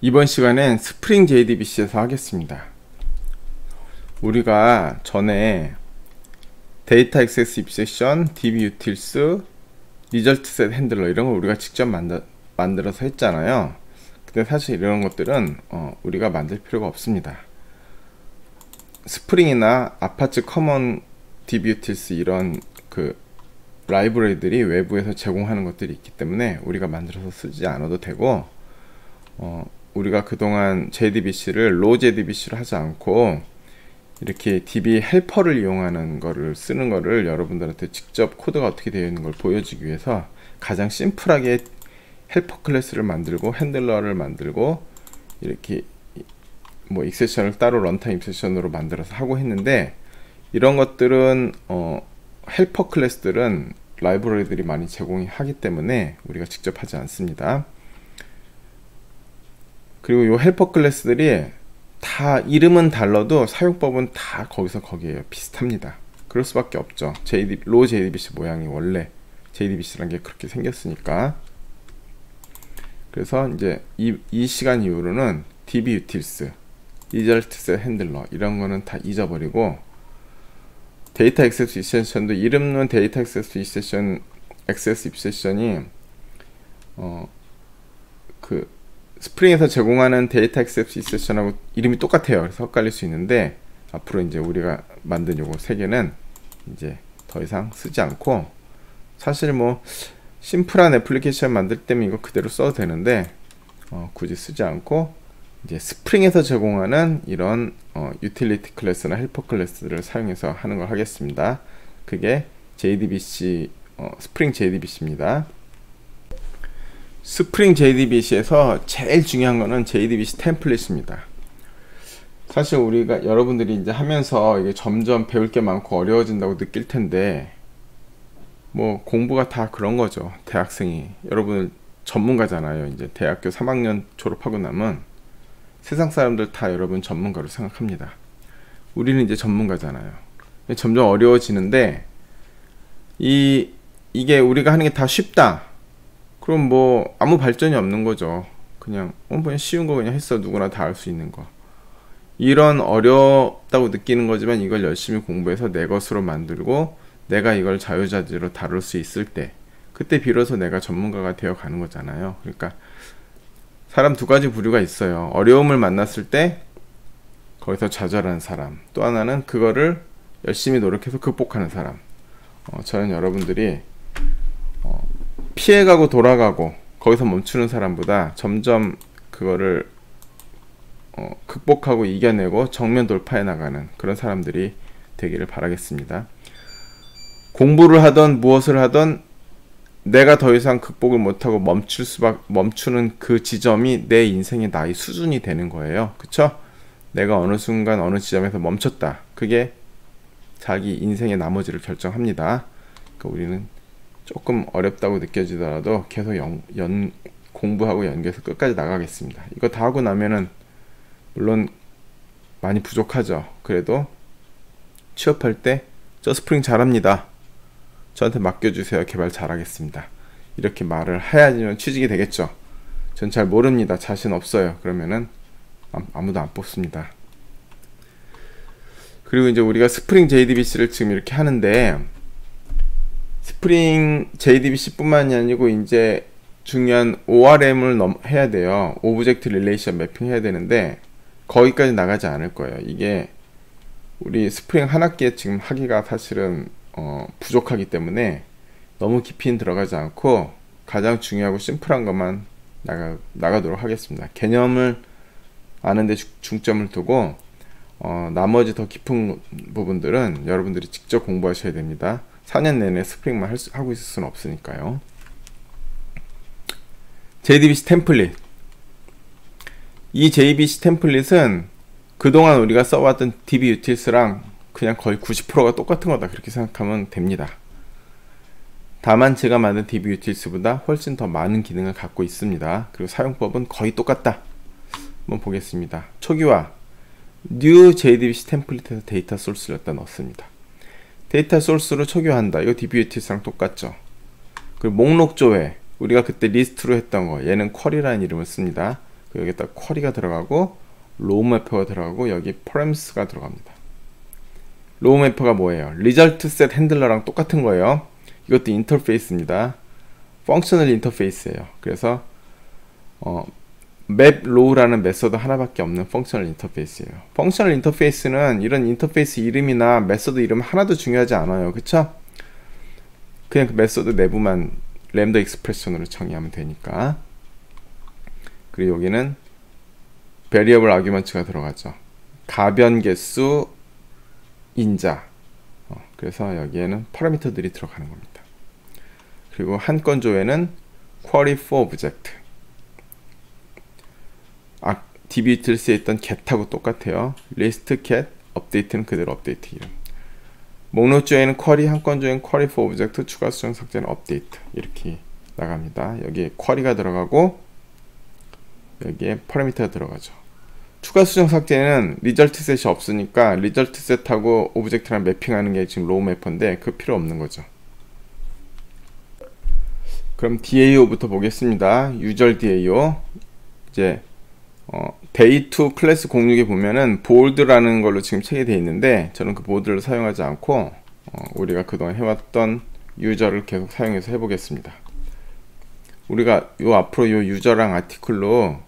이번 시간엔 스프링 JDBC에서 하겠습니다. 우리가 전에 데이터 액세스 입세션, DB 유틸스, 리절트 셋 핸들러 이런 걸 우리가 직접 만들어서 했잖아요. 근데 사실 이런 것들은 우리가 만들 필요가 없습니다. 스프링이나 아파치 커먼 DB 유틸스 이런 그 라이브러리들이 외부에서 제공하는 것들이 있기 때문에 우리가 만들어서 쓰지 않아도 되고, 우리가 그동안 JDBC를 로우 JDBC로 하지 않고 이렇게 DB 헬퍼를 이용하는 거를 쓰는 거를 여러분들한테 직접 코드가 어떻게 되어 있는 걸 보여주기 위해서 가장 심플하게 헬퍼 클래스를 만들고 핸들러를 만들고 이렇게 뭐 익세션을 따로 런타임 익세션으로 만들어서 하고 했는데, 이런 것들은 헬퍼 클래스들은 라이브러리들이 많이 제공하기 때문에 우리가 직접 하지 않습니다. 그리고 이 헬퍼 클래스들이 다 이름은 달라도 사용법은 다 거기서 거기에요. 비슷합니다. 그럴 수밖에 없죠. 로우 JDBC 모양이 원래 JDBC라는 게 그렇게 생겼으니까. 그래서 이제 이 시간 이후로는 DB 유틸스, 리절트 셋 핸들러 이런 거는 다 잊어버리고, 데이터 액세스 입세션도 이름은 데이터 액세스 입세션, 액세스 입세션이 그 스프링에서 제공하는 데이터 액세스 입세션하고 이름이 똑같아요. 그래서 헷갈릴 수 있는데, 앞으로 이제 우리가 만든 요거 세 개는 이제 더 이상 쓰지 않고, 사실 뭐 심플한 애플리케이션 만들 때면 이거 그대로 써도 되는데 굳이 쓰지 않고 이제 스프링에서 제공하는 이런 유틸리티 클래스나 헬퍼 클래스를 사용해서 하는 걸 하겠습니다. 그게 JDBC 스프링 JDBC입니다. 스프링 JDBC에서 제일 중요한 거는 JDBC 템플릿입니다. 사실 우리가 여러분들이 이제 하면서 이게 점점 배울 게 많고 어려워진다고 느낄 텐데, 뭐 공부가 다 그런 거죠. 대학생이 여러분 전문가잖아요. 이제 대학교 3학년 졸업하고 나면 세상 사람들 다 여러분 전문가로 생각합니다. 우리는 이제 전문가잖아요. 점점 어려워지는데, 이게 우리가 하는 게 다 쉽다, 그럼 뭐 아무 발전이 없는 거죠. 그냥 쉬운 거 그냥 했어. 누구나 다 할 수 있는 거. 이런 어렵다고 느끼는 거지만 이걸 열심히 공부해서 내 것으로 만들고 내가 이걸 자유자재로 다룰 수 있을 때, 그때 비로소 내가 전문가가 되어 가는 거잖아요. 그러니까 사람 두 가지 부류가 있어요. 어려움을 만났을 때 거기서 좌절하는 사람, 또 하나는 그거를 열심히 노력해서 극복하는 사람. 저는 여러분들이 피해가고 돌아가고 거기서 멈추는 사람보다 점점 그거를 극복하고 이겨내고 정면 돌파해 나가는 그런 사람들이 되기를 바라겠습니다. 공부를 하던 무엇을 하던 내가 더 이상 극복을 못하고 멈추는 그 지점이 내 인생의 나이 수준이 되는 거예요. 그쵸? 내가 어느 순간 어느 지점에서 멈췄다, 그게 자기 인생의 나머지를 결정합니다. 그러니까 우리는 조금 어렵다고 느껴지더라도 계속 공부하고 연구해서 끝까지 나가겠습니다. 이거 다 하고 나면은 물론 많이 부족하죠. 그래도 취업할 때 저 스프링 잘합니다, 저한테 맡겨주세요, 개발 잘하겠습니다, 이렇게 말을 해야지만 취직이 되겠죠. 전 잘 모릅니다, 자신 없어요, 그러면은 아무도 안 뽑습니다. 그리고 이제 우리가 스프링 JDBC를 지금 이렇게 하는데, 스프링 JDBC 뿐만이 아니고 이제 중요한 ORM을 해야 돼요. 오브젝트 릴레이션 매핑 해야 되는데 거기까지 나가지 않을 거예요. 이게 우리 스프링 한 학기에 지금 하기가 사실은 부족하기 때문에 너무 깊이는 들어가지 않고 가장 중요하고 심플한 것만 나가도록 하겠습니다. 개념을 아는데 중점을 두고 나머지 더 깊은 부분들은 여러분들이 직접 공부하셔야 됩니다. 4년 내내 스프링만 하고 있을 수는 없으니까요. JDBC 템플릿. 이 JDBC 템플릿은 그동안 우리가 써왔던 DB 유틸스랑 그냥 거의 90%가 똑같은 거다, 그렇게 생각하면 됩니다. 다만 제가 만든 DB 유틸스보다 훨씬 더 많은 기능을 갖고 있습니다. 그리고 사용법은 거의 똑같다. 한번 보겠습니다. 초기화 New JDBC 템플릿에서 데이터 소스를 갖다 넣습니다. 데이터 소스로 초기화한다. 이거 DB 유틸스랑 똑같죠. 그리고 목록 조회, 우리가 그때 리스트로 했던 거, 얘는 쿼리라는 이름을 씁니다. 여기다 쿼리가 들어가고 로우 매퍼가 들어가고 여기 params.가 들어갑니다. 로우 매퍼가 뭐예요? 리절트 셋 핸들러랑 똑같은 거예요. 이것도 인터페이스입니다. 펑셔널 인터페이스예요. 그래서 map row라는 메서드 하나밖에 없는 펑셔널 인터페이스예요. 펑셔널 인터페이스는 이런 인터페이스 이름이나 메서드 이름 하나도 중요하지 않아요. 그쵸? 그냥 그 메서드 내부만 램다 익스프레션으로 정의하면 되니까. 그리고 여기는 variable arguments가 들어가죠. 가변 개수 인자. 그래서 여기에는 파라미터들이 들어가는 겁니다. 그리고 한 건 조회는 query for object. DB utils에 있던 get하고 똑같아요. list get, update는 그대로 업데이트 이름. 목록 조회는 query, 한 건 조회는 query for object, 추가 수정 삭제는 update. 이렇게 나갑니다. 여기에 query가 들어가고 여기에 파라미터가 들어가죠. 추가 수정 삭제는 리절트 셋이 없으니까 리절트 셋하고 오브젝트랑 매핑하는 게 지금 로우 매퍼인데 그 필요 없는 거죠. 그럼 DAO부터 보겠습니다. 유저 DAO. 이제 day2 클래스 06에 보면은 보ल्드라는 걸로 지금 체계되어 있는데 저는 그 보ल्드를 사용하지 않고 우리가 그동안 해왔던 유저를 계속 사용해서 해보겠습니다. 우리가 요 앞으로 요 유저랑 아티클로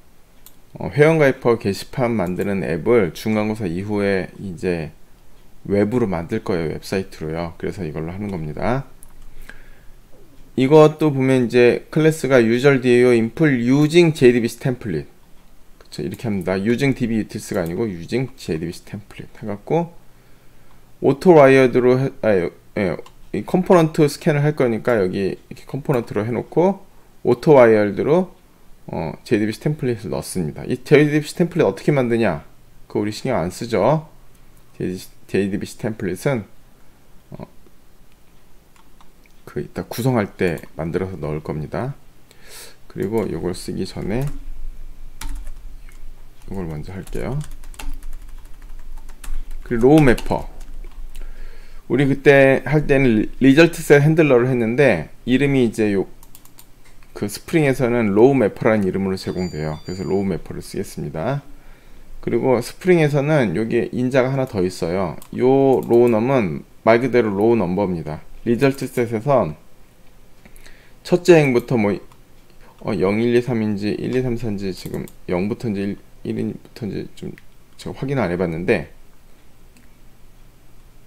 회원가입하고 게시판 만드는 앱을 중간고사 이후에 이제 외부로 만들 거예요. 웹사이트로요. 그래서 이걸로 하는 겁니다. 이것도 보면 이제 클래스가 user DAO input using JDBC template. 그쵸, 이렇게 합니다. using DB utils가 아니고 using JDBC template 해갖고 auto wired로 이 컴포넌트 스캔을 할 거니까 여기 이렇게 컴포넌트로 해놓고 auto wired로 JDBC 템플릿을 넣습니다. 이 JDBC 템플릿 어떻게 만드냐? 그거 우리 신경 안 쓰죠. JDBC 템플릿은 그 이따 구성할 때 만들어서 넣을 겁니다. 그리고 이걸 쓰기 전에 이걸 먼저 할게요. 그리고 로우 매퍼. 우리 그때 할 때는 리절트 셋 핸들러를 했는데 이름이 이제 그 스프링에서는 로우 매퍼라는 이름으로 제공돼요. 그래서 로우 매퍼를 쓰겠습니다. 그리고 스프링에서는 여기 인자가 하나 더 있어요. 요 로우 넘은 말 그대로 로우 넘버입니다. 리절트 셋에서 첫째 행부터 뭐 0, 1, 2, 3인지 1, 2, 3, 4인지 지금 0부터인지 1부터인지 좀 제가 확인 안 해봤는데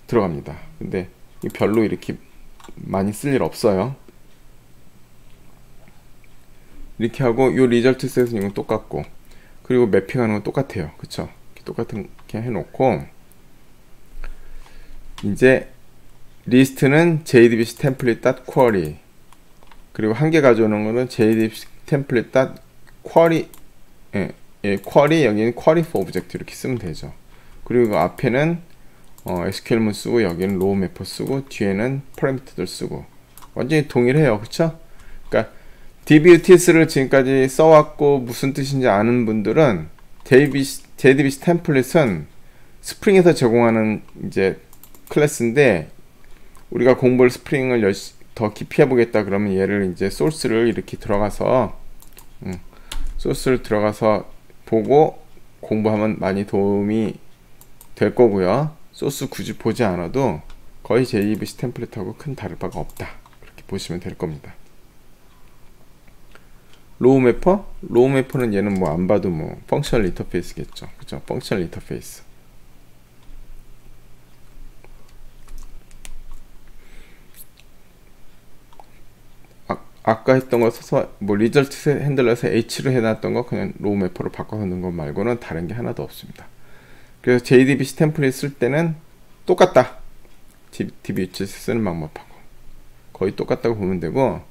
들어갑니다. 근데 별로 이렇게 많이 쓸 일 없어요. 이렇게 하고 요 리절트 셋은 이건 똑같고 그리고 매핑하는 건 똑같아요. 그쵸? 똑같은 게 해놓고 이제 리스트는 JDBC template.query 그리고 한 개 가져오는 거는 JDBC template.query query 여기는 query for object 이렇게 쓰면 되죠. 그리고 앞에는 SQL문 쓰고 여기는 로우 매퍼 쓰고 뒤에는 파라미터들 쓰고 완전히 동일해요. 그쵸? 그러니까 DB utils를 지금까지 써왔고 무슨 뜻인지 아는 분들은 JDBC 템플릿은 스프링에서 제공하는 이제 클래스인데 우리가 공부를 스프링을 더 깊이 해보겠다 그러면 얘를 이제 소스를 이렇게 들어가서 소스를 들어가서 보고 공부하면 많이 도움이 될 거고요. 소스 굳이 보지 않아도 거의 JDBC 템플릿하고 큰 다를 바가 없다. 그렇게 보시면 될 겁니다. 로우 매퍼? 로우 매퍼는 얘는 뭐 안 봐도 뭐 펑셔널 인터페이스겠죠. 그죠? 펑셔널 인터페이스. 아까 했던 거 써서 뭐 리절트 핸들러에서 H로 해놨던 거 그냥 로우 매퍼로 바꿔서 넣은 것 말고는 다른 게 하나도 없습니다. 그래서 JDBC 템플릿 쓸 때는 똑같다. DB utils 쓰는 방법하고 거의 똑같다고 보면 되고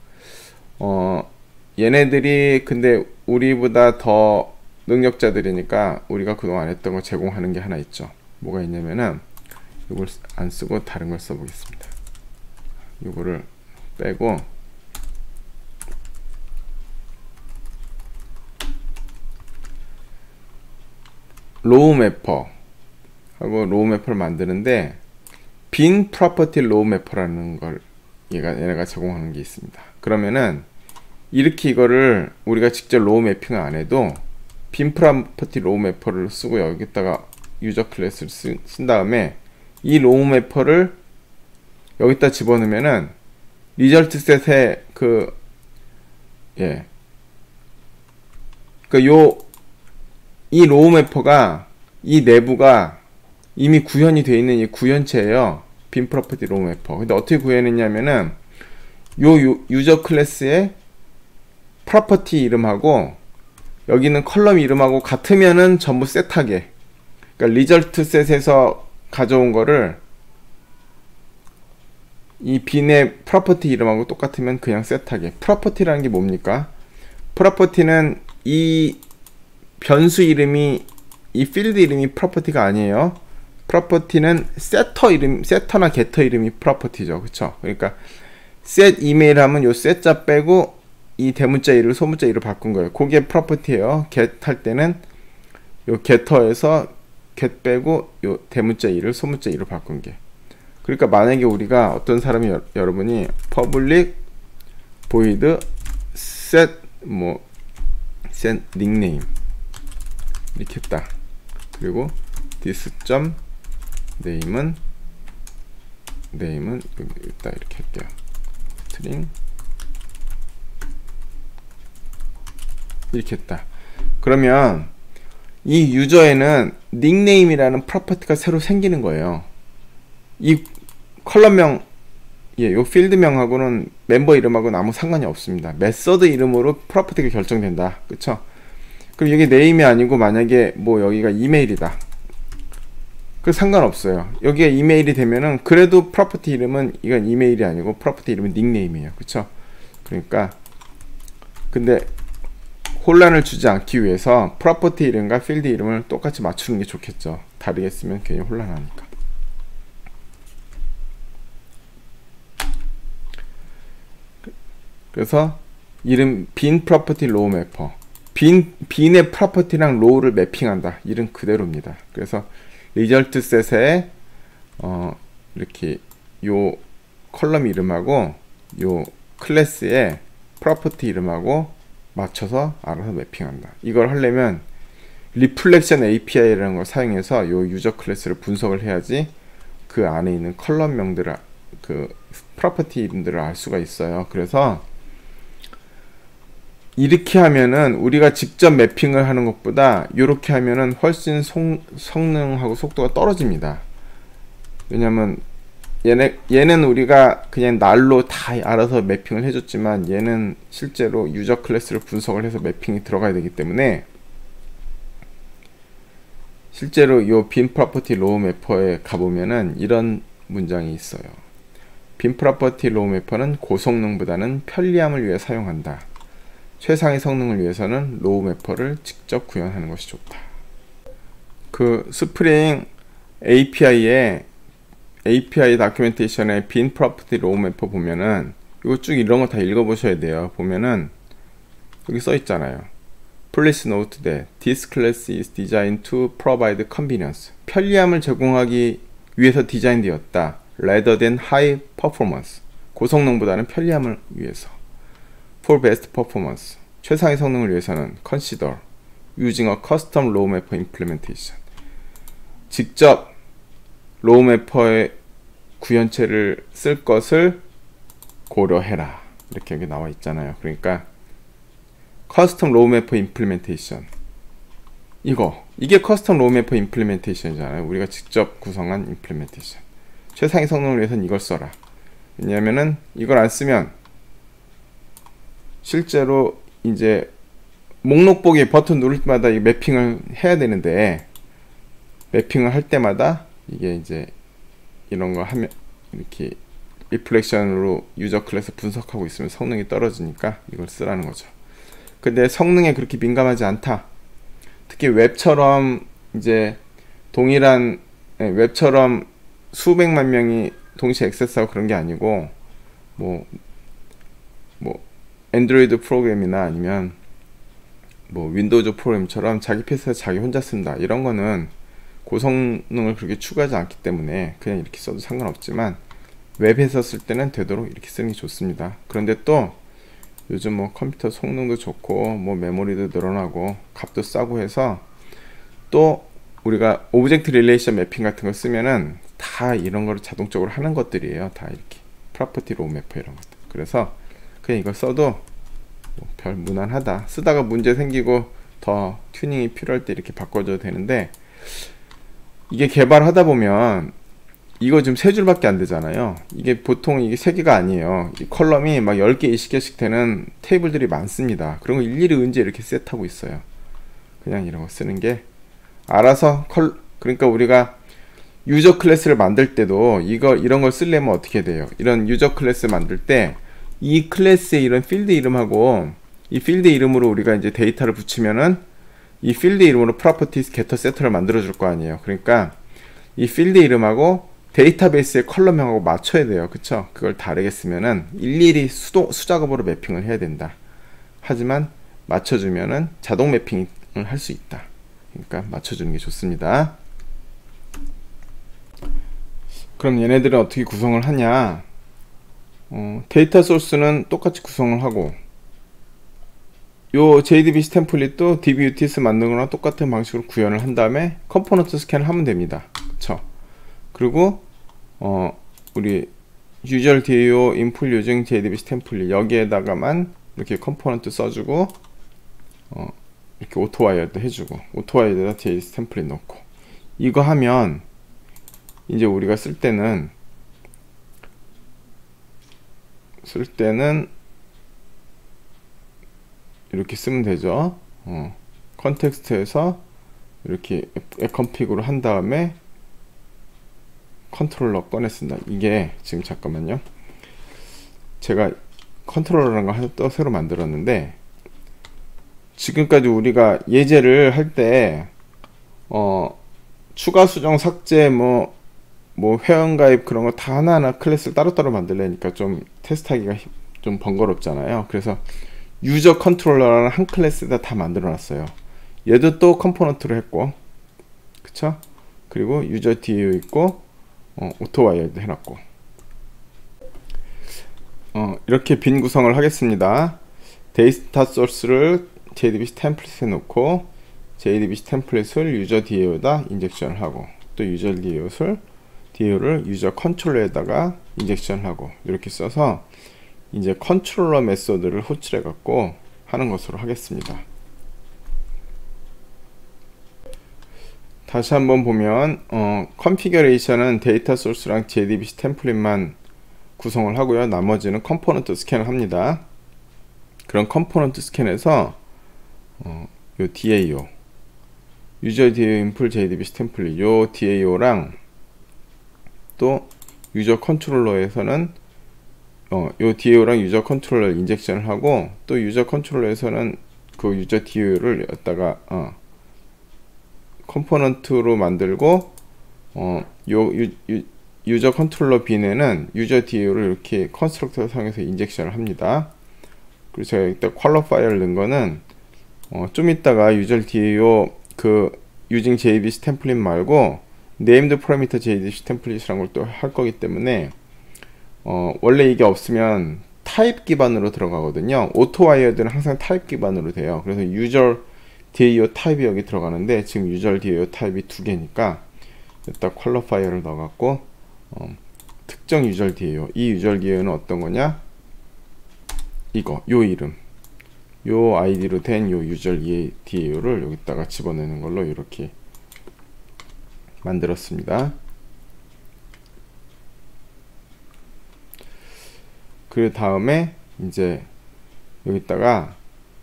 얘네들이 근데 우리보다 더 능력자들이니까 우리가 그동안 했던 거 제공하는 게 하나 있죠. 뭐가 있냐면은 이걸 안 쓰고 다른 걸 써보겠습니다. 이거를 빼고 로우 매퍼 하고 로우 매퍼를 만드는데 빈 프로퍼티 로우 매퍼라는 걸 얘네가 제공하는 게 있습니다. 그러면은 이렇게 이거를 우리가 직접 로우 매핑을 안 해도 빈 프로퍼티 로우 매퍼를 쓰고 여기다가 유저 클래스를 쓴 다음에 이 로우 매퍼를 여기다 집어넣으면은 리절트 셋에 이 로우 매퍼가 이 내부가 이미 구현이 되어 있는 이 구현체예요. 빈 프로퍼티 로우 매퍼. 근데 어떻게 구현했냐면은 유저 클래스의 프로퍼티 이름하고 여기는 컬럼 이름하고 같으면은 전부 셋하게, 그러니까 리절트 셋에서 가져온 거를 이 빈의 프로퍼티 이름하고 똑같으면 그냥 셋하게. 프로퍼티라는 게 뭡니까? 프로퍼티는 이 변수 이름이, 이 필드 이름이 프로퍼티가 아니에요. 프로퍼티는 세터나 게터 이름이 프로퍼티죠. 그쵸? 그러니까 set 이메일 하면 요 set자 빼고 이 대문자 1을 소문자 1로 바꾼 거예요. 그게 프로퍼티예요. get 할 때는 요 get터에서 get 빼고 요 대문자 1을 소문자 1로 바꾼 게. 그러니까 만약에 우리가 어떤 사람이 여러분이 public void set set 닉네임 이렇게 했다. 그리고 this 점 name은 여기 있다 이렇게 할게요. string 이렇게 했다. 그러면 이 유저에는 닉네임이라는 프로퍼티가 새로 생기는 거예요. 이 컬럼명, 요 필드명하고는 멤버 이름하고는 아무 상관이 없습니다. 메서드 이름으로 프로퍼티가 결정된다. 그쵸? 그럼 여기 네임이 아니고 만약에 여기가 이메일이다. 그 상관없어요. 여기가 이메일이 되면은 그래도 프로퍼티 이름은 이건 이메일이 아니고 프로퍼티 이름은 닉네임이에요. 그쵸? 그러니까 근데 혼란을 주지 않기 위해서 프로퍼티 이름과 필드 이름을 똑같이 맞추는 게 좋겠죠. 다르게 쓰면 괜히 혼란하니까. 그래서 이름 빈 프로퍼티 로우 매퍼, 빈의 프로퍼티랑 로우를 매핑한다. 이름 그대로입니다. 그래서 리절트 셋에 이렇게 요 컬럼 이름하고 요 클래스의 프로퍼티 이름하고 맞춰서 알아서 매핑한다. 이걸 하려면 리플렉션 API라는 걸 사용해서 요 유저 클래스를 분석을 해야지 그 안에 있는 컬럼명들을, 그 프로퍼티 이름들을 알 수가 있어요. 그래서 이렇게 하면은 우리가 직접 매핑을 하는 것보다 이렇게 하면은 훨씬 성능하고 속도가 떨어집니다. 왜냐면 얘는 우리가 그냥 날로 다 알아서 매핑을 해줬지만 얘는 실제로 유저 클래스를 분석을 해서 매핑이 들어가야 되기 때문에 실제로 이 빈 프로퍼티 로우 매퍼에 가보면은 이런 문장이 있어요. 빈 프로퍼티 로우 매퍼는 고성능보다는 편리함을 위해 사용한다. 최상의 성능을 위해서는 로우 매퍼를 직접 구현하는 것이 좋다. 그 스프링 API 다큐멘테이션에 빈 프로퍼티 로우 매퍼 보면은 이거 쭉 이런 거 다 읽어보셔야 돼요. 보면은 여기 써 있잖아요. Please note that this class is designed to provide convenience. 편리함을 제공하기 위해서 디자인되었다. Rather than high performance. 고성능보다는 편리함을 위해서. For best performance. 최상의 성능을 위해서는 consider using a custom row mapper implementation. 직접 로우 매퍼의 구현체를 쓸 것을 고려해라. 이렇게 여기 나와 있잖아요. 그러니까 커스텀 로우 매퍼 임플리멘테이션, 이게 커스텀 로우 매퍼 임플리멘테이션이잖아요. 우리가 직접 구성한 임플리멘테이션. 최상의 성능을 위해서는 이걸 써라. 왜냐면은 이걸 안 쓰면 실제로 이제 목록 보기 버튼 누를 때마다 이 매핑을 해야 되는데, 매핑을 할 때마다 이게 이제 이런 거 하면 이렇게 리플렉션으로 유저 클래스 분석하고 있으면 성능이 떨어지니까 이걸 쓰라는 거죠. 근데 성능에 그렇게 민감하지 않다. 특히 웹처럼 이제 동일한 웹처럼 수백만 명이 동시에 액세스하고 그런 게 아니고 뭐 안드로이드 프로그램이나 아니면 뭐 윈도우즈 프로그램처럼 자기 PC에서 자기 혼자 쓴다. 이런 거는 고성능을 그렇게 추구하지 않기 때문에 그냥 이렇게 써도 상관없지만 웹에서 쓸 때는 되도록 이렇게 쓰는 게 좋습니다. 그런데 또 요즘 뭐 컴퓨터 성능도 좋고 뭐 메모리도 늘어나고 값도 싸고 해서, 또 우리가 오브젝트 릴레이션 매핑 같은 걸 쓰면은 다 이런 거를 자동적으로 하는 것들이에요. 다 이렇게 프로퍼티 로우 매퍼 이런 것들. 그래서 그냥 이걸 써도 별 무난하다. 쓰다가 문제 생기고 더 튜닝이 필요할 때 이렇게 바꿔줘도 되는데, 이게 개발하다 보면 이거 지금 3줄밖에 안 되잖아요. 이게 보통 이게 3개가 아니에요. 이 컬럼이 막 10개, 20개씩 되는 테이블들이 많습니다. 그런 거 일일이 언제 이렇게 셋하고 있어요. 그냥 이런 거 쓰는 게 알아서 그러니까 우리가 유저 클래스를 만들 때도 이런 걸 쓰려면 어떻게 돼요? 이런 유저 클래스 만들 때 이 클래스의 이런 필드 이름하고 이 필드 이름으로 우리가 이제 데이터를 붙이면은 이 필드 이름으로 프로퍼티스 게터 세터를 만들어 줄 거 아니에요. 그러니까 이 필드 이름하고 데이터베이스의 컬럼명하고 맞춰야 돼요. 그쵸? 그걸 다르게 쓰면은 일일이 수작업으로 매핑을 해야 된다. 하지만 맞춰주면은 자동 매핑을 할 수 있다. 그러니까 맞춰주는 게 좋습니다. 그럼 얘네들은 어떻게 구성을 하냐? 데이터 소스는 똑같이 구성을 하고, 요 JDBC 템플릿도 DBUTS 만든 거랑 똑같은 방식으로 구현을 한 다음에 컴포넌트 스캔을 하면 됩니다. 그쵸? 그리고 우리 usual DAO input using JDBC 템플릿 여기에다가만 이렇게 컴포넌트 써주고, 이렇게 오토와이어도 해주고, 오토와이어에다 JDBC 템플릿 넣고, 이거 하면 이제 우리가 쓸 때는 이렇게 쓰면 되죠. 컨텍스트에서 이렇게 앱config으로 한 다음에 컨트롤러 꺼냈습니다. 이게 지금 잠깐만요. 제가 컨트롤러라는 거 하나 또 새로 만들었는데, 지금까지 우리가 예제를 할 때 추가 수정 삭제 뭐 회원가입 그런 거 다 하나하나 클래스를 따로따로 만들려니까 좀 테스트하기가 좀 번거롭잖아요. 그래서 유저 컨트롤러라는 한 클래스에다 다 만들어 놨어요. 얘도 또 컴포넌트로 했고, 그쵸? 그리고 유저 DAO 있고, 오토와이어도 해놨고, 이렇게 빈 구성을 하겠습니다. 데이터 소스를 JDBC 템플릿에 놓고, JDBC 템플릿을 유저 DAO에다 인젝션을 하고, 또 유저 DAO를 유저 컨트롤러에다가 인젝션을 하고, 이렇게 써서 이제 컨트롤러 메소드를 호출해 갖고 하는 것으로 하겠습니다. 다시 한번 보면 컨피규레이션은 데이터 소스랑 JDBC 템플릿만 구성을 하고요. 나머지는 컴포넌트 스캔을 합니다. 그런 컴포넌트 스캔에서 요 DAO 유저 DAO 인풀 JDBC 템플릿 요 DAO랑 또 유저 컨트롤러에서는 요 DAO랑 유저 컨트롤러 인젝션을 하고, 또 유저 컨트롤러에서는 그 유저 DAO를 여기다가 컴포넌트로 만들고, 유저 컨트롤러 빈에는 유저 DAO를 이렇게 컨스트럭터 상에서 인젝션을 합니다. 그리고 제가 여기다 퀄리파이어를 넣은 거는 좀 이따가 유저 DAO 그 using JDBC 템플릿 말고 named parameter JDBC 템플릿이라는 걸 또 할 거기 때문에 원래 이게 없으면 타입 기반으로 들어가거든요. 오토와이어드는 항상 타입 기반으로 돼요. 그래서 유저 DAO 타입이 여기 들어가는데, 지금 유저 DAO 타입이 2개니까 여기다 퀄리파이어를 넣어갖고 특정 유저 DAO, 이 유저 DAO는 어떤 거냐, 요 이름, 요 아이디로 된 요 유저 DAO를 여기다가 집어넣는 걸로 이렇게 만들었습니다. 그 다음에 이제 여기다가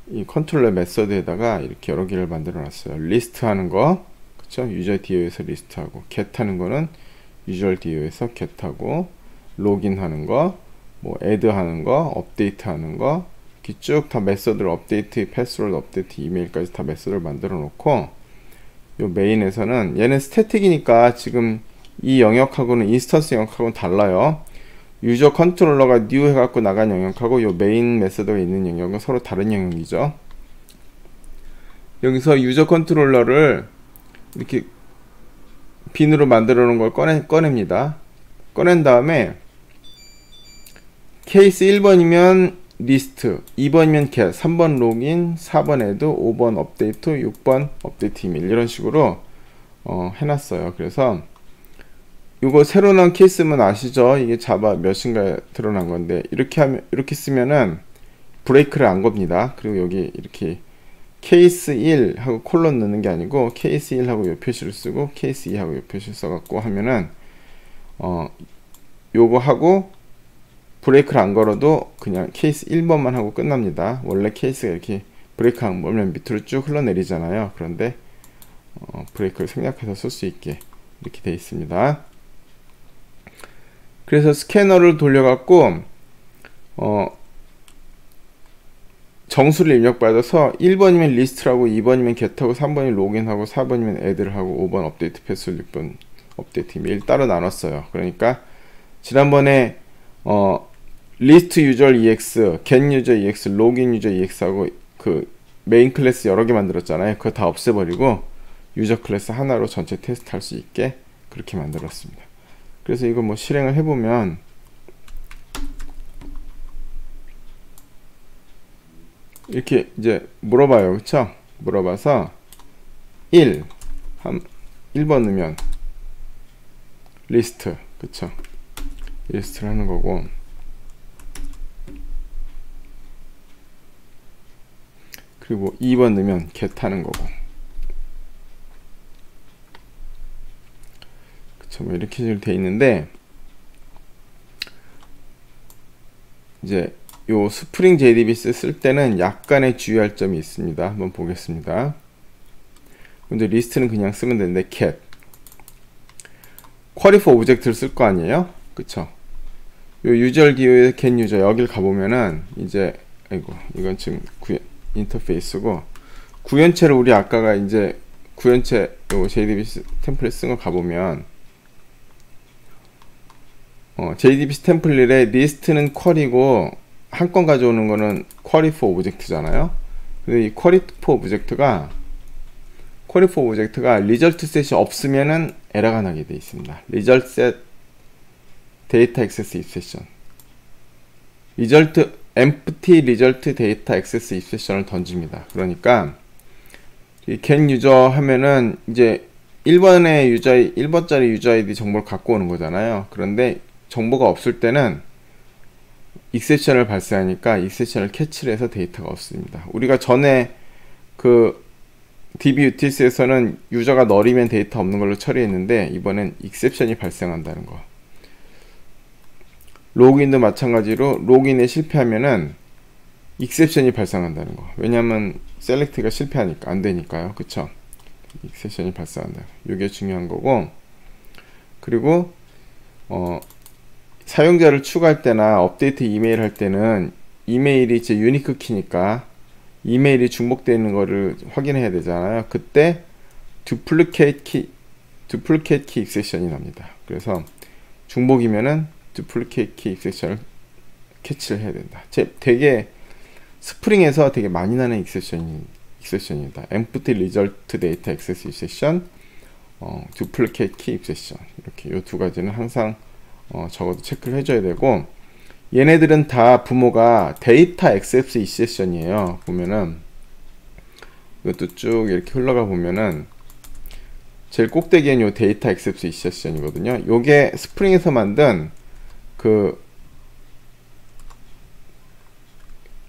이 컨트롤러 메서드에다가 이렇게 여러 개를 만들어 놨어요. 리스트 하는 거, 그쵸? 유저 DAO에서 리스트 하고, get 하는 거는 유저 DAO에서 get 하고, 로긴 하는 거, 뭐 add 하는 거, 업데이트 하는 거, 이렇게 쭉 다 메서드를 업데이트, 패스워드 업데이트, 이메일까지 다 메서드를 만들어 놓고, 요 메인에서는 얘는 스태틱이니까 지금 이 영역하고는 인스턴스 영역하고는 달라요. 유저 컨트롤러가 new 해갖고 나간 영역하고 요 메인 메서드가 있는 영역은 서로 다른 영역이죠. 여기서 유저 컨트롤러를 이렇게 빈으로 만들어 놓은 걸 꺼냅니다. 꺼낸 다음에 케이스 1번이면 리스트, 2번이면 get, 3번 로그인, 4번 add, 5번 업데이트, 6번 업데이트 이메일 이런 식으로 해놨어요. 그래서 이거 새로 나온 케이스면 아시죠? 이게 자바 몇인가에 드러난 건데 이렇게 쓰면은 브레이크를 안 겁니다. 그리고 여기 이렇게 케이스 1 하고 콜론 넣는 게 아니고 케이스 1 하고 요 표시를 쓰고 케이스 2 하고 요 표시를 써갖고 하면은 요거 하고 브레이크를 안 걸어도 그냥 케이스 1번만 하고 끝납니다. 원래 케이스가 이렇게 브레이크 안 걸면 밑으로 쭉 흘러내리잖아요. 그런데 브레이크를 생략해서 쓸 수 있게 이렇게 되어 있습니다. 그래서 스캐너를 돌려갖고 정수를 입력받아서 1번이면 리스트라고, 2번이면 get하고, 3번이 로그인하고, 4번이면 add를 하고, 5번 업데이트 패스워드, 6번 업데이트 이메일 따로 나눴어요. 그러니까 지난번에 list user ex, get user ex, login user ex하고 그 메인 클래스 여러 개 만들었잖아요. 그거 다 없애버리고 유저 클래스 하나로 전체 테스트 할 수 있게 그렇게 만들었습니다. 그래서 이거 뭐 실행을 해보면 이렇게 이제 물어봐요. 그쵸? 물어봐서 1번 넣으면 리스트, 그쵸? 리스트를 하는 거고, 그리고 2번 넣으면 get 하는 거고, 그쵸? 뭐 이렇게 돼 있는데, 이제 요 스프링 JDBC 쓸 때는 약간의 주의할 점이 있습니다. 한번 보겠습니다. 먼저 리스트는 그냥 쓰면 되는데 get, query for object를 쓸 거 아니에요? 그쵸? 요 유저 기호에 get 유저 여길 가보면은 이제 아이고 이건 지금 인터페이스고, 구현체를 우리 아까가 이제 구현체 요 JDBC 템플릿 쓴 거 가보면 JDBC 템플릿에 리스트는 쿼리고 한 건 가져오는 거는 query for object잖아요. 근데 이 query for object가 result set이 없으면은 에러가 나게 돼 있습니다. result set data access exception, empty result data access exception을 던집니다. 그러니까 이 get user 하면은 이제 1번짜리 유저 아이디 정보를 갖고 오는 거잖아요. 그런데 정보가 없을 때는 익셉션을 발생하니까 익셉션을 캐치를 해서 데이터가 없습니다. 우리가 전에 그 DBUtils에서는 유저가 널이면 데이터 없는 걸로 처리했는데 이번엔 익셉션이 발생한다는 거. 로그인도 마찬가지로 로그인에 실패하면은 익셉션이 발생한다는 거. 왜냐면 셀렉트가 실패하니까 안 되니까요. 그쵸? 익셉션이 발생한다. 이게 중요한 거고, 그리고 사용자를 추가할 때나 업데이트 이메일 할 때는 이메일이 제 유니크 키니까 이메일이 중복되어 있는 거를 확인해야 되잖아요. 그때 duplicate key exception이 납니다. 그래서 중복이면은 duplicate key exception을 캐치를 해야 된다. 되게 스프링에서 되게 많이 나는 exception입니다. empty result data access exception, duplicate key exception, 이렇게 이 두 가지는 항상 적어도 체크를 해줘야 되고, 얘네들은 다 부모가 데이터 액세스 익셉션이에요. 보면은 이것도 쭉 이렇게 흘러가 보면은 제일 꼭대기엔 요 데이터 액세스 익셉션이거든요. 요게 스프링에서 만든 그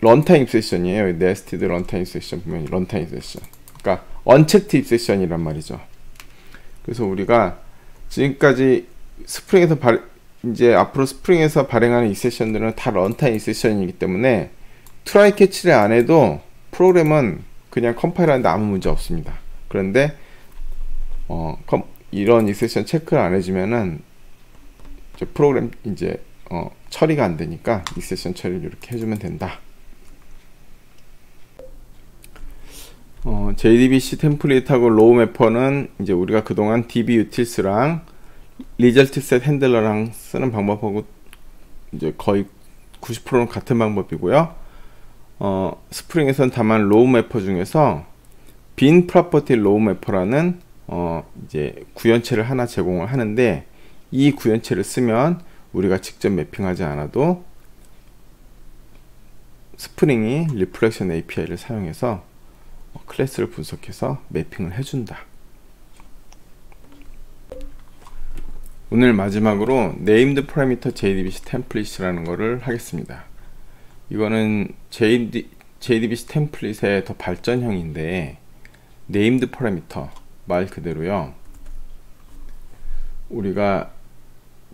런타임 익셉션이에요. 네스티드 런타임 익셉션 보면 런타임 익셉션, 그러니까 언체크드 익셉션이란 말이죠. 그래서 우리가 지금까지 스프링에서 이제 앞으로 스프링에서 발행하는 익셉션들은 다 런타임 익셉션이기 때문에 트라이 캐치를 안 해도 프로그램은 그냥 컴파일 하는데 아무 문제 없습니다. 그런데 이런 익셉션 체크를 안 해주면은 프로그램 이제 처리가 안 되니까 익셉션 처리를 이렇게 해주면 된다. JDBC 템플릿하고 로우 매퍼는 이제 우리가 그동안 DBUtils랑 리절트 셋 핸들러랑 쓰는 방법하고 이제 거의 90%는 같은 방법이고요. 스프링에선 다만 로우 매퍼 중에서 빈 프로퍼티 로우 매퍼라는 이제 구현체를 하나 제공을 하는데, 이 구현체를 쓰면 우리가 직접 매핑하지 않아도 스프링이 리플렉션 API를 사용해서 클래스를 분석해서 매핑을 해준다. 오늘 마지막으로 named parameter JDBC 템플릿이라는 거를 하겠습니다. 이거는 JDBC 템플릿의 더 발전형인데, named parameter 말 그대로요. 우리가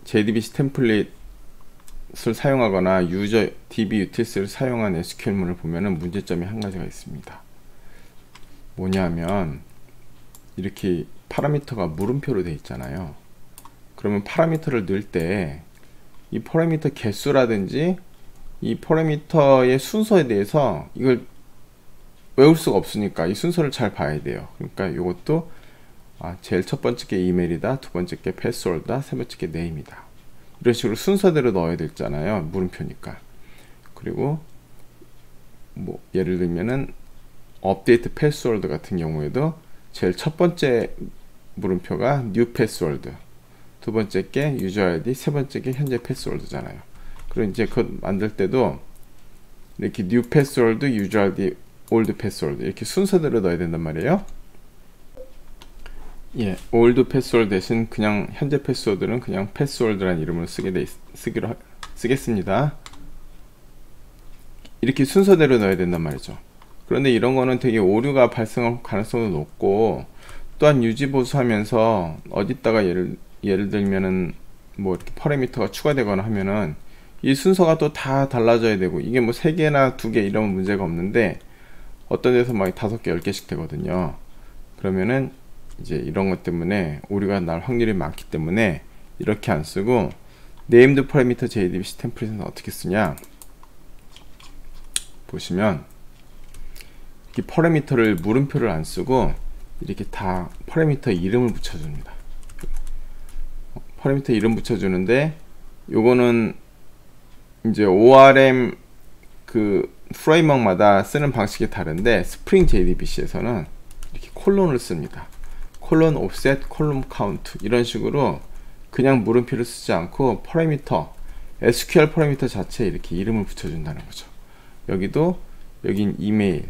JDBC 템플릿을 사용하거나 유저 DB utils를 사용한 SQL문을 보면은 문제점이 한 가지가 있습니다. 뭐냐면 이렇게 파라미터가 물음표로 되어 있잖아요. 그러면 파라미터를 넣을 때 이 파라미터 개수라든지 이 파라미터의 순서에 대해서 이걸 외울 수가 없으니까 이 순서를 잘 봐야 돼요. 그러니까 이것도 제일 첫 번째 게 이메일이다, 두 번째 게 패스워드다, 세 번째 게 네임이다. 이런 식으로 순서대로 넣어야 되잖아요. 물음표니까. 그리고 뭐 예를 들면은 업데이트 패스워드 같은 경우에도 제일 첫 번째 물음표가 new 패스워드, 두 번째 게 유저 아이디, 세 번째 게 현재 패스워드잖아요. 그리고 이제 그거 만들 때도 이렇게 new 패스워드, 유저 아이디, 올드 패스워드 이렇게 순서대로 넣어야 된단 말이에요. 예, 올드 패스워드 대신 그냥 현재 패스워드는 그냥 패스워드라는 이름을 쓰겠습니다. 이렇게 순서대로 넣어야 된단 말이죠. 그런데 이런 거는 되게 오류가 발생할 가능성도 높고, 또한 유지보수하면서 어디다가 예를 들면은 뭐 이렇게 파라미터가 추가되거나 하면은 이 순서가 또 다 달라져야 되고, 이게 뭐 3개나 2개 이런 문제가 없는데 어떤 데서 막 5개, 10개씩 되거든요. 그러면은 이제 이런 것 때문에 오류가 날 확률이 많기 때문에 이렇게 안 쓰고, named parameter JDBC 템플릿은 어떻게 쓰냐 보시면, 이 파라미터를 물음표를 안 쓰고 이렇게 다 파라미터 이름을 붙여줍니다. 파라미터 이름 붙여주는데, 요거는 이제 ORM 그 프레임워크마다 쓰는 방식이 다른데, 스프링 JDBC에서는 이렇게 콜론을 씁니다. 콜론 오프셋, 콜론 카운트 이런 식으로 그냥 물음표를 쓰지 않고 파라미터, SQL 파라미터 자체에 이렇게 이름을 붙여준다는 거죠. 여기도 여긴 이메일,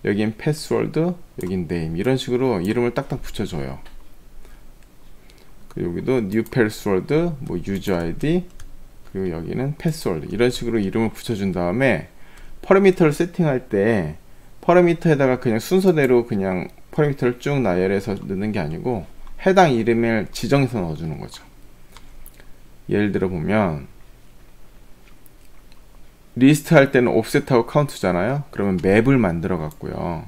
여긴 패스워드, 여긴 네임 이런 식으로 이름을 딱딱 붙여줘요. 그리고 여기도 new password, 뭐 user ID, 그리고 여기는 패스워드 이런 식으로 이름을 붙여준 다음에 파라미터를 세팅할 때 파라미터에다가 그냥 순서대로 그냥 파라미터를 쭉 나열해서 넣는 게 아니고 해당 이름을 지정해서 넣어주는 거죠. 예를 들어 보면 리스트 할 때는 offset하고 count잖아요. 그러면 맵을 만들어 갖고요.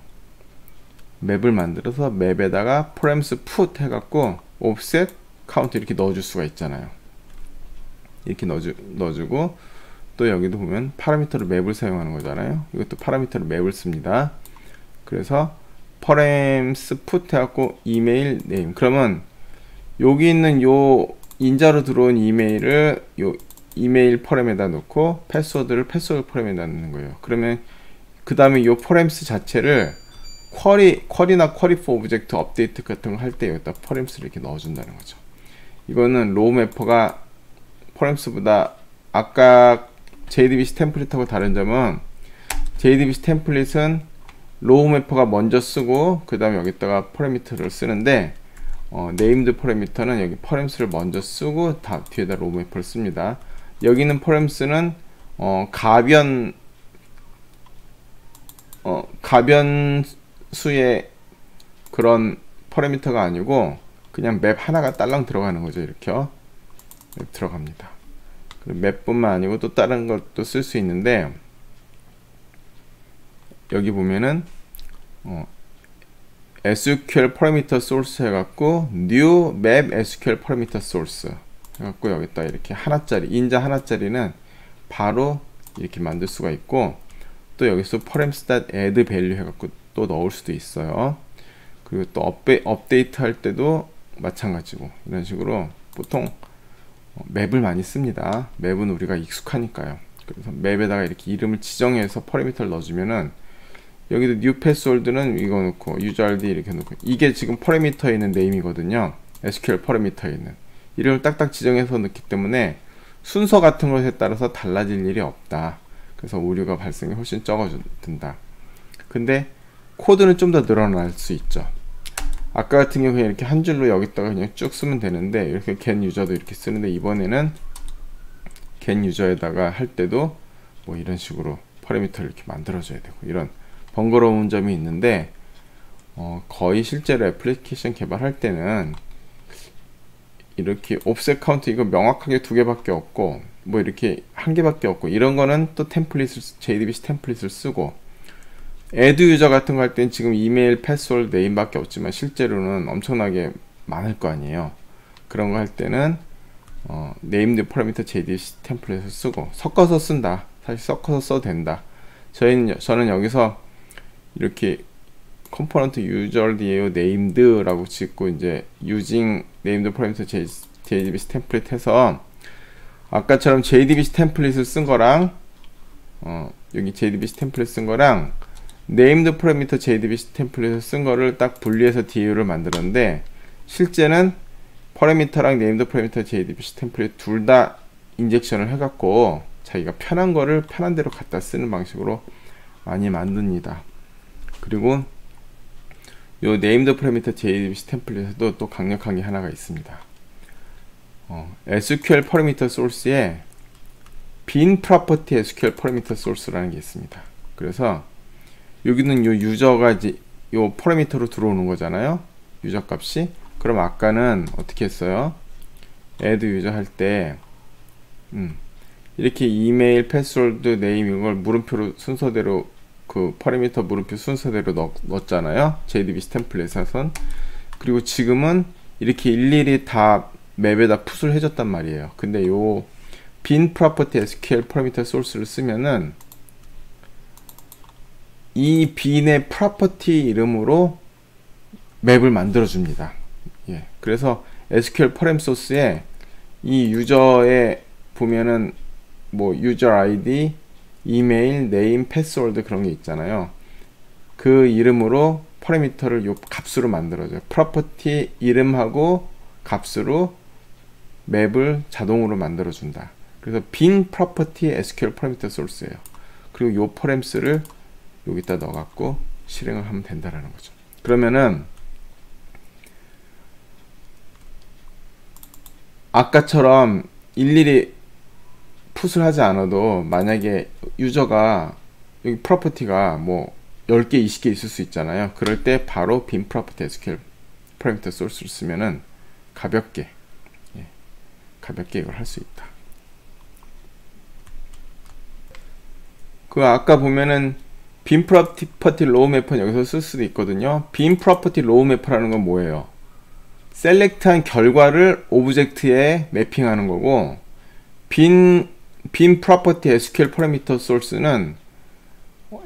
맵을 만들어서 맵에다가 params put 해갖고 offset, count 이렇게 넣어줄 수가 있잖아요. 이렇게 넣어주고, 또 여기도 보면 파라미터로 맵을 사용하는 거잖아요. 이것도 파라미터로 맵을 씁니다. 그래서 params put 해갖고 이메일 네임. 그러면 여기 있는 요 인자로 들어온 이메일을 요 이메일 퍼램에다 넣고 패스워드를 패스워드 퍼램에다 넣는 거예요. 그러면 그 다음에 요 퍼램스 자체를 쿼리나 쿼리 포 오브젝트 업데이트 같은 거 할 때 여기다 퍼램스를 이렇게 넣어준다는 거죠. 이거는 로우 매퍼가 퍼램스보다 아까 JDBC 템플릿하고 다른 점은, JDBC 템플릿은 로우 매퍼가 먼저 쓰고 그 다음에 여기다가 파라미터를 쓰는데, named parameter는 여기 파램스를 먼저 쓰고 뒤에다 로우 매퍼를 씁니다. 여기는 파램스는 가변수의 그런 파라미터가 아니고 그냥 맵 하나가 딸랑 들어가는 거죠. 이렇게요. 들어갑니다. 맵뿐만 아니고 또 다른 것도 쓸 수 있는데, 여기 보면은 SQL parameter source 해갖고 new map SQL parameter source 해갖고 여기다 이렇게 하나짜리, 인자 하나짜리는 바로 이렇게 만들 수가 있고, 또 여기서 params.add value 해갖고 또 넣을 수도 있어요. 그리고 또 업데이트 할 때도 마찬가지고, 이런 식으로 보통 맵을 많이 씁니다. 맵은 우리가 익숙하니까요. 그래서 맵에다가 이렇게 이름을 지정해서 파라미터를 넣어주면은, 여기도 new password는 이거 넣고 user ID 이렇게 넣고, 이게 지금 파라미터에 있는 네임이거든요. SQL 파라미터에 있는 이름을 딱딱 지정해서 넣기 때문에 순서 같은 것에 따라서 달라질 일이 없다. 그래서 오류가 발생이 훨씬 적어진다. 근데 코드는 좀 더 늘어날 수 있죠. 아까 같은 경우 그냥 이렇게 한 줄로 여기다가 그냥 쭉 쓰면 되는데, 이렇게 get 유저도 이렇게 쓰는데, 이번에는 get 유저에다가 할 때도 뭐 이런 식으로 파라미터를 이렇게 만들어줘야 되고, 이런 번거로운 점이 있는데, 거의 실제로 애플리케이션 개발할 때는 이렇게 옵셋 카운트 이거 명확하게 2개밖에 없고, 뭐 이렇게 1개밖에 없고, 이런 거는 또 템플릿을, JDBC 템플릿을 쓰고, add 유저 같은 거 할 땐 지금 이메일, 패스워드, 네임밖에 없지만 실제로는 엄청나게 많을 거 아니에요. 그런 거 할 때는 named parameter JDBC 템플릿을 쓰고, 섞어서 쓴다. 사실 섞어서 써도 된다. 저는 여기서 이렇게 컴포넌트 userDAO named라고 짓고, 이제 using named parameter JDBC 템플릿 해서, 아까처럼 JDBC 템플릿을 쓴 거랑 여기 JDBC 템플릿 쓴 거랑 named parameter JDBC 템플릿을 쓴 거를 딱 분리해서 DAO를 만들었는데, 실제는 parameter랑 named parameter JDBC 템플릿 둘 다 인젝션을 해갖고 자기가 편한 거를 편한 대로 갖다 쓰는 방식으로 많이 만듭니다. 그리고 요 named parameter JDBC 템플릿에도 또 강력한 게 하나가 있습니다. SQL parameter source에 bin property SQL parameter source라는 게 있습니다. 그래서 여기는 요 유저가 이제 요 파라미터로 들어오는 거잖아요. 유저 값이. 그럼 아까는 어떻게 했어요? add 유저 할 때 이렇게 이메일, 패스워드, 네임 이걸 물음표로 순서대로 그 파라미터 물음표 순서대로 넣었잖아요. JDBC 템플릿에선. 그리고 지금은 이렇게 일일이 다 맵에다 풋을 해줬단 말이에요. 근데 요 bin property SQL parameter source를 쓰면은 이 bin의 프로퍼티 이름으로 맵을 만들어 줍니다. 예. 그래서 SQL param source에 이 유저에 보면은 뭐 user ID, 이메일, 네임, 패스워드 그런 게 있잖아요. 그 이름으로 파라미터를 요 값으로 만들어줘요. 프로퍼티 이름하고 값으로 맵을 자동으로 만들어 준다. 그래서 bin property SQL parameter source예요. 그리고 요 params를 여기다 넣어갖고 실행을 하면 된다라는 거죠. 그러면은 아까처럼 일일이 풋을 하지 않아도, 만약에 유저가 여기 프로퍼티가 뭐 10개, 20개 있을 수 있잖아요. 그럴 때 바로 bin property SQL parameter source를 쓰면은 가볍게 이걸 할 수 있다. 그 아까 보면은 bin property row mapper는 여기서 쓸 수도 있거든요. bin property row mapper라는 건 뭐예요? 셀렉트한 결과를 오브젝트에 매핑하는 거고, bin property SQL parameter source는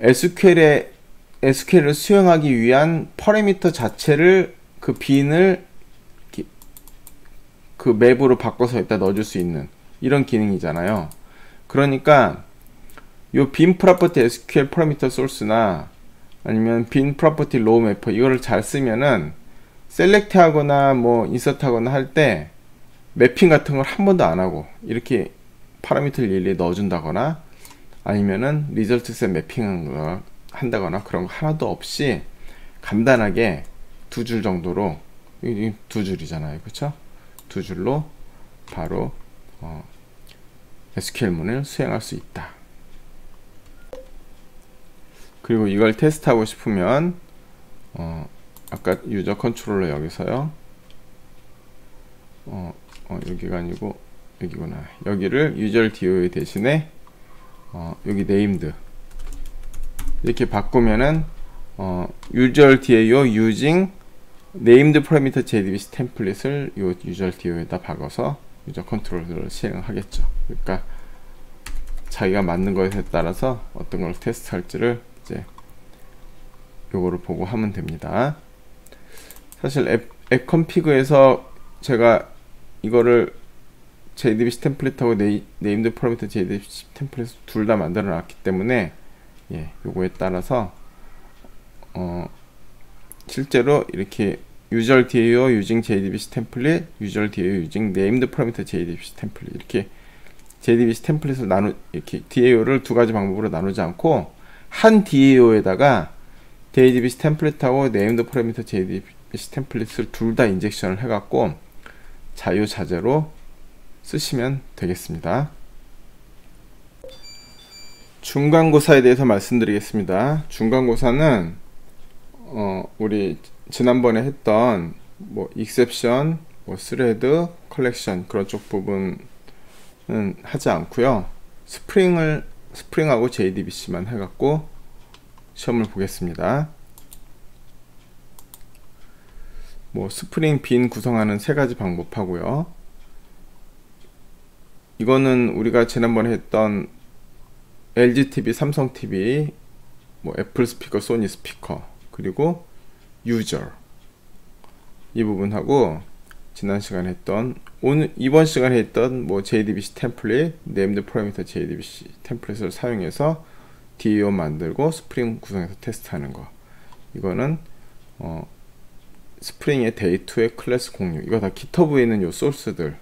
SQL을 수행하기 위한 파라미터 자체를 그 bin을 그 맵으로 바꿔서 여기다 넣어줄 수 있는 이런 기능이잖아요. 그러니까 요 bin property SQL parameter source나 아니면 bin property row mapper 이거를 잘 쓰면은 셀렉트 하거나 뭐 인서트 하거나 할 때 매핑 같은 걸 한 번도 안 하고 이렇게 파라미터를 일일이 넣어준다거나, 아니면은 리절트 셋 매핑 한다거나 그런 거 하나도 없이 간단하게 2줄 정도로, 이 2줄이잖아요. 그쵸? 2줄로 바로 SQL문을 수행할 수 있다. 그리고 이걸 테스트하고 싶으면 아까 유저 컨트롤러 여기서요. 여기가 아니고 여기구나. 여기를 유저 DOA 대신에 여기 named 이렇게 바꾸면은 user DAO using named parameter JDBC 템플릿을 요 user DAO에다 박아서 유저 컨트롤러를 시행하겠죠. 그러니까 자기가 만든 것에 따라서 어떤 걸 테스트할지를 이제 요거를 보고 하면 됩니다. 사실 앱 컨피그에서 제가 이거를 JDBC 템플릿하고 네임드 파라미터 JDBC 템플릿 둘 다 만들어 놨기 때문에 요거에 따라서 실제로 이렇게 user DAO using JDBC 템플릿, user DAO using named parameter JDBC 템플릿 이렇게 JDBC 템플릿을 이렇게 DAO를 두 가지 방법으로 나누지 않고 한 DAO에다가 JDBC 템플릿하고 네임드 파라미터 JDBC 템플릿을 둘 다 인젝션을 해갖고 자유자재로 쓰시면 되겠습니다. 중간고사에 대해서 말씀드리겠습니다. 중간고사는 우리 지난번에 했던 뭐 익셉션, 뭐 스레드, 컬렉션 그런 쪽 부분은 하지 않고요. 스프링하고 JDBC만 해갖고 시험을 보겠습니다. 뭐 스프링 빈 구성하는 세 가지 방법하고요. 이거는 우리가 지난번에 했던 LGTV, 삼성TV, 뭐 애플 스피커, 소니 스피커, 그리고 유저 이 부분하고 지난 시간에 했던 이번 시간에 했던 뭐 JDBC 템플릿, 네임드 파라미터 JDBC 템플릿을 사용해서 DAO 만들고 스프링 구성해서 테스트하는 거. 이거는 스프링의 데이2의 클래스 공유. 이거 다 GitHub에 있는 요 소스들.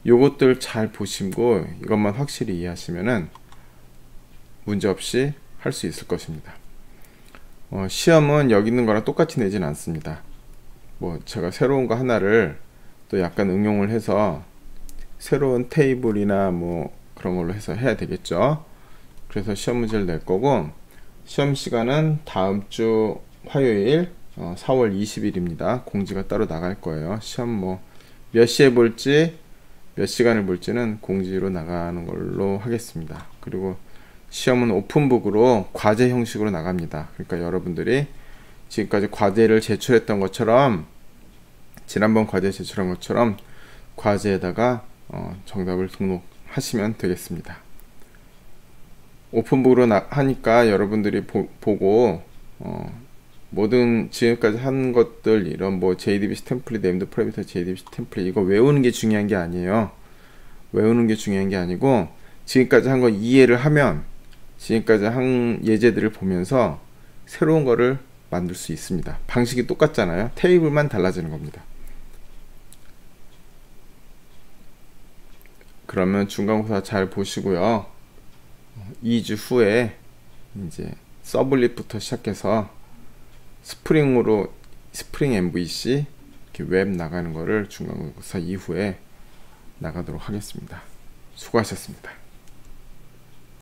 요것들 잘 보시고 이것만 확실히 이해하시면은 문제없이 할 수 있을 것입니다. 시험은 여기 있는 거랑 똑같이 내진 않습니다. 뭐 제가 새로운 거 하나를 또 약간 응용을 해서 새로운 테이블이나 뭐 그런 걸로 해서 해야 되겠죠. 그래서 시험 문제를 낼 거고, 시험 시간은 다음 주 화요일 4월 20일입니다. 공지가 따로 나갈 거예요. 시험 뭐 몇 시에 볼지 몇 시간을 볼지는 공지로 나가는 걸로 하겠습니다. 그리고 시험은 오픈북으로 과제 형식으로 나갑니다. 그러니까 여러분들이 지금까지 과제를 제출했던 것처럼, 지난번 과제 제출한 것처럼 과제에다가 정답을 등록하시면 되겠습니다. 오픈북으로 하니까 여러분들이 보고 모든 지금까지 한 것들, 이런 뭐 JDBC 템플릿, 네임드 파라미터 JDBC 템플릿, 이거 외우는 게 중요한 게 아니에요. 외우는 게 중요한 게 아니고, 지금까지 한 거 이해를 하면 지금까지 한 예제들을 보면서 새로운 거를 만들 수 있습니다. 방식이 똑같잖아요. 테이블만 달라지는 겁니다. 그러면 중간고사 잘 보시고요. 2주 후에 이제 서블릿부터 시작해서 스프링 MVC 이렇게 웹 나가는 거를 중간고사 이후에 나가도록 하겠습니다. 수고하셨습니다.